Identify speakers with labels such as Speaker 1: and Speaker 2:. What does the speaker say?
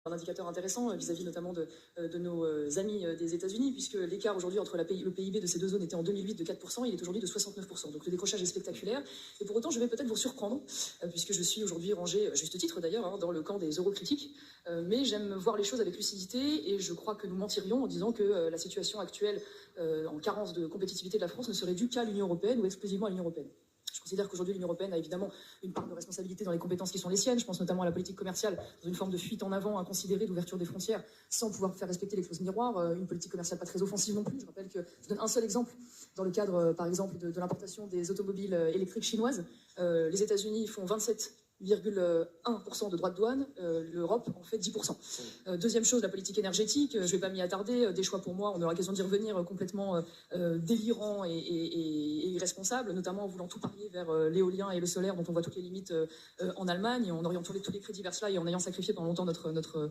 Speaker 1: Un indicateur intéressant vis-à-vis notamment de nos amis des États-Unis, puisque l'écart aujourd'hui entre le PIB de ces deux zones était en 2008 de 4%, il est aujourd'hui de 69%. Donc le décrochage est spectaculaire. Et pour autant, je vais peut-être vous surprendre, puisque je suis aujourd'hui rangé, à juste titre d'ailleurs, dans le camp des eurocritiques. Mais j'aime voir les choses avec lucidité, et je crois que nous mentirions en disant que la situation actuelle en carence de compétitivité de la France ne serait due qu'à l'Union européenne ou exclusivement à l'Union européenne. Je considère qu'aujourd'hui l'Union européenne a évidemment une part de responsabilité dans les compétences qui sont les siennes. Je pense notamment à la politique commerciale, dans une forme de fuite en avant inconsidérée d'ouverture des frontières, sans pouvoir faire respecter les clauses miroirs. Une politique commerciale pas très offensive non plus. Je rappelle que, je donne un seul exemple, dans le cadre par exemple de l'importation des automobiles électriques chinoises, les États-Unis font 27,1% de droits de douane, l'Europe en fait 10%. Deuxième chose, la politique énergétique, je ne vais pas m'y attarder, des choix pour moi, on aura l'occasion d'y revenir, complètement délirants et irresponsables, notamment en voulant tout parier vers l'éolien et le solaire, dont on voit toutes les limites en Allemagne, et en orientant tous les crédits vers cela et en ayant sacrifié pendant longtemps notre